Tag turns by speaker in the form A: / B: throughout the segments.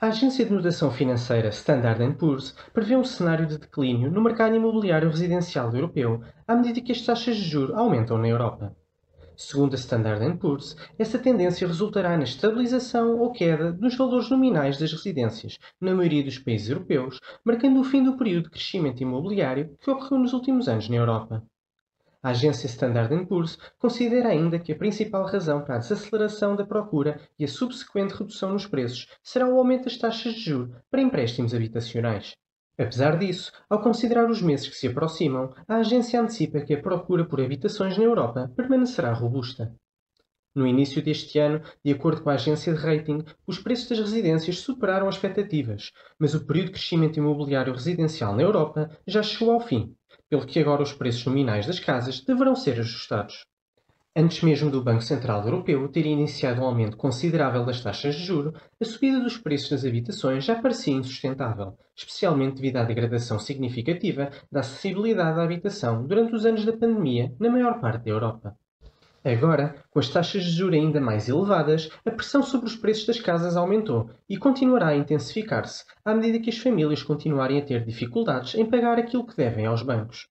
A: A agência de notação financeira Standard Poor's prevê um cenário de declínio no mercado imobiliário residencial europeu à medida que as taxas de juros aumentam na Europa. Segundo a Standard Poor's, essa tendência resultará na estabilização ou queda dos valores nominais das residências na maioria dos países europeus, marcando o fim do período de crescimento imobiliário que ocorreu nos últimos anos na Europa. A agência Standard Poor's considera ainda que a principal razão para a desaceleração da procura e a subsequente redução nos preços será o aumento das taxas de juros para empréstimos habitacionais. Apesar disso, ao considerar os meses que se aproximam, a agência antecipa que a procura por habitações na Europa permanecerá robusta. No início deste ano, de acordo com a agência de rating, os preços das residências superaram as expectativas, mas o período de crescimento imobiliário residencial na Europa já chegou ao fim, pelo que agora os preços nominais das casas deverão ser ajustados. Antes mesmo do Banco Central Europeu ter iniciado um aumento considerável das taxas de juros, a subida dos preços das habitações já parecia insustentável, especialmente devido à degradação significativa da acessibilidade à habitação durante os anos da pandemia na maior parte da Europa. Agora, com as taxas de juros ainda mais elevadas, a pressão sobre os preços das casas aumentou e continuará a intensificar-se à medida que as famílias continuarem a ter dificuldades em pagar aquilo que devem aos bancos.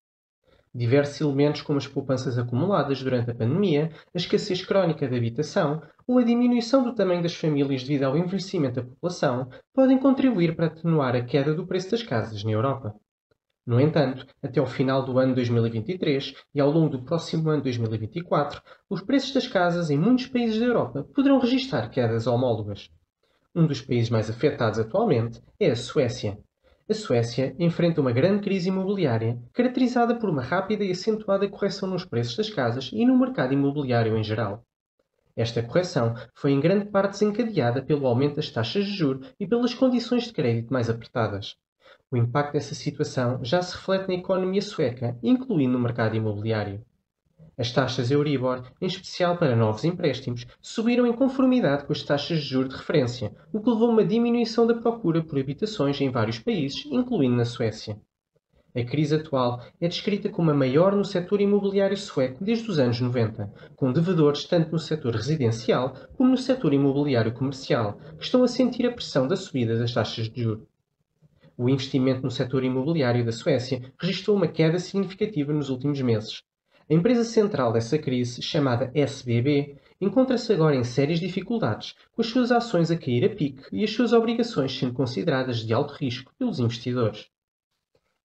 A: Diversos elementos como as poupanças acumuladas durante a pandemia, a escassez crónica de habitação ou a diminuição do tamanho das famílias devido ao envelhecimento da população podem contribuir para atenuar a queda do preço das casas na Europa. No entanto, até ao final do ano 2023 e ao longo do próximo ano 2024, os preços das casas em muitos países da Europa poderão registrar quedas homólogas. Um dos países mais afetados atualmente é a Suécia. A Suécia enfrenta uma grande crise imobiliária, caracterizada por uma rápida e acentuada correção nos preços das casas e no mercado imobiliário em geral. Esta correção foi em grande parte desencadeada pelo aumento das taxas de juros e pelas condições de crédito mais apertadas. O impacto dessa situação já se reflete na economia sueca, incluindo no mercado imobiliário. As taxas Euribor, em especial para novos empréstimos, subiram em conformidade com as taxas de juros de referência, o que levou a uma diminuição da procura por habitações em vários países, incluindo na Suécia. A crise atual é descrita como a maior no setor imobiliário sueco desde os anos 90, com devedores tanto no setor residencial como no setor imobiliário comercial, que estão a sentir a pressão da subida das taxas de juros. O investimento no setor imobiliário da Suécia registrou uma queda significativa nos últimos meses. A empresa central dessa crise, chamada SBB, encontra-se agora em sérias dificuldades, com as suas ações a cair a pique e as suas obrigações sendo consideradas de alto risco pelos investidores.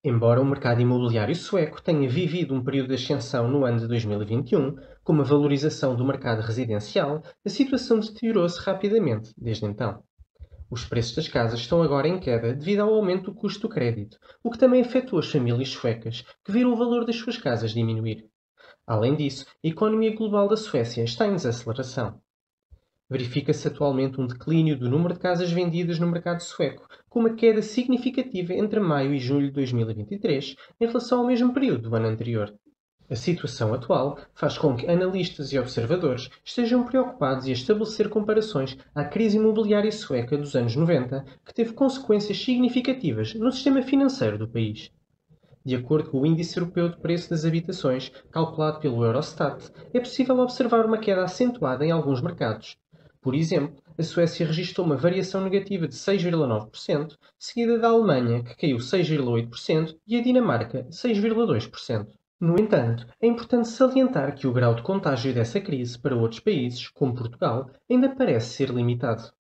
A: Embora o mercado imobiliário sueco tenha vivido um período de ascensão no ano de 2021, com uma valorização do mercado residencial, a situação deteriorou-se rapidamente desde então. Os preços das casas estão agora em queda devido ao aumento do custo do crédito, o que também afetou as famílias suecas, que viram o valor das suas casas diminuir. Além disso, a economia global da Suécia está em desaceleração. Verifica-se atualmente um declínio do número de casas vendidas no mercado sueco, com uma queda significativa entre maio e julho de 2023 em relação ao mesmo período do ano anterior. A situação atual faz com que analistas e observadores estejam preocupados em estabelecer comparações à crise imobiliária sueca dos anos 90, que teve consequências significativas no sistema financeiro do país. De acordo com o Índice Europeu de Preço das Habitações, calculado pelo Eurostat, é possível observar uma queda acentuada em alguns mercados. Por exemplo, a Suécia registrou uma variação negativa de 6,9%, seguida da Alemanha, que caiu 6,8%, e a Dinamarca, 6,2%. No entanto, é importante salientar que o grau de contágio dessa crise para outros países, como Portugal, ainda parece ser limitado.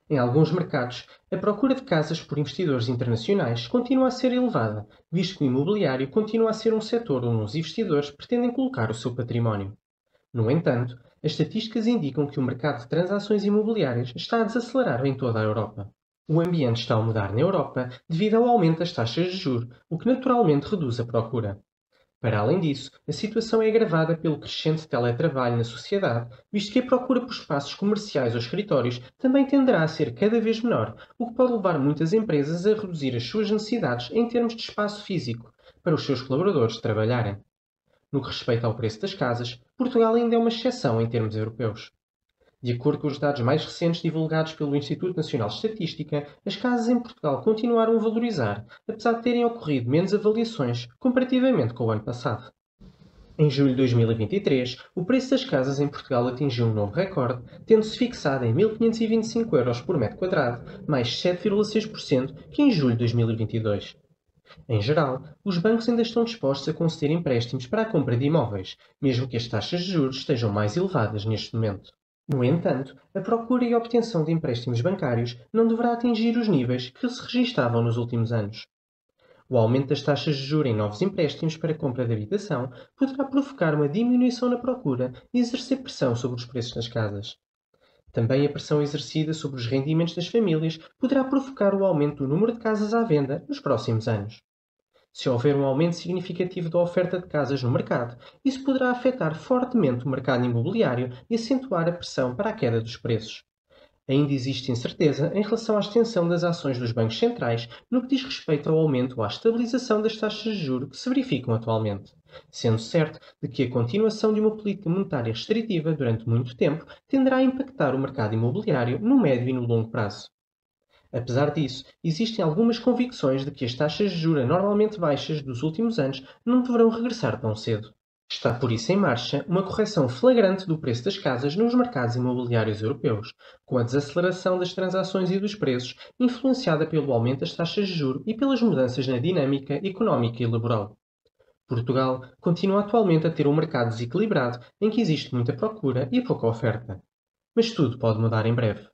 A: Em alguns mercados, a procura de casas por investidores internacionais continua a ser elevada, visto que o imobiliário continua a ser um setor onde os investidores pretendem colocar o seu património. No entanto, as estatísticas indicam que o mercado de transações imobiliárias está a desacelerar em toda a Europa. O ambiente está a mudar na Europa devido ao aumento das taxas de juros, o que naturalmente reduz a procura. Para além disso, a situação é agravada pelo crescente teletrabalho na sociedade, visto que a procura por espaços comerciais ou escritórios também tenderá a ser cada vez menor, o que pode levar muitas empresas a reduzir as suas necessidades em termos de espaço físico para os seus colaboradores trabalharem. No que respeita ao preço das casas, Portugal ainda é uma exceção em termos europeus. De acordo com os dados mais recentes divulgados pelo Instituto Nacional de Estatística, as casas em Portugal continuaram a valorizar, apesar de terem ocorrido menos avaliações comparativamente com o ano passado. Em julho de 2023, o preço das casas em Portugal atingiu um novo recorde, tendo-se fixado em 1.525 euros por metro quadrado, mais 7,6% que em julho de 2022. Em geral, os bancos ainda estão dispostos a conceder empréstimos para a compra de imóveis, mesmo que as taxas de juros estejam mais elevadas neste momento. No entanto, a procura e a obtenção de empréstimos bancários não deverá atingir os níveis que se registavam nos últimos anos. O aumento das taxas de juros em novos empréstimos para compra de habitação poderá provocar uma diminuição na procura e exercer pressão sobre os preços das casas. Também a pressão exercida sobre os rendimentos das famílias poderá provocar o aumento do número de casas à venda nos próximos anos. Se houver um aumento significativo da oferta de casas no mercado, isso poderá afetar fortemente o mercado imobiliário e acentuar a pressão para a queda dos preços. Ainda existe incerteza em relação à extensão das ações dos bancos centrais no que diz respeito ao aumento ou à estabilização das taxas de juros que se verificam atualmente, sendo certo de que a continuação de uma política monetária restritiva durante muito tempo tenderá a impactar o mercado imobiliário no médio e no longo prazo. Apesar disso, existem algumas convicções de que as taxas de juros normalmente baixas dos últimos anos não deverão regressar tão cedo. Está por isso em marcha uma correção flagrante do preço das casas nos mercados imobiliários europeus, com a desaceleração das transações e dos preços, influenciada pelo aumento das taxas de juros e pelas mudanças na dinâmica económica e laboral. Portugal continua atualmente a ter um mercado desequilibrado em que existe muita procura e pouca oferta. Mas tudo pode mudar em breve.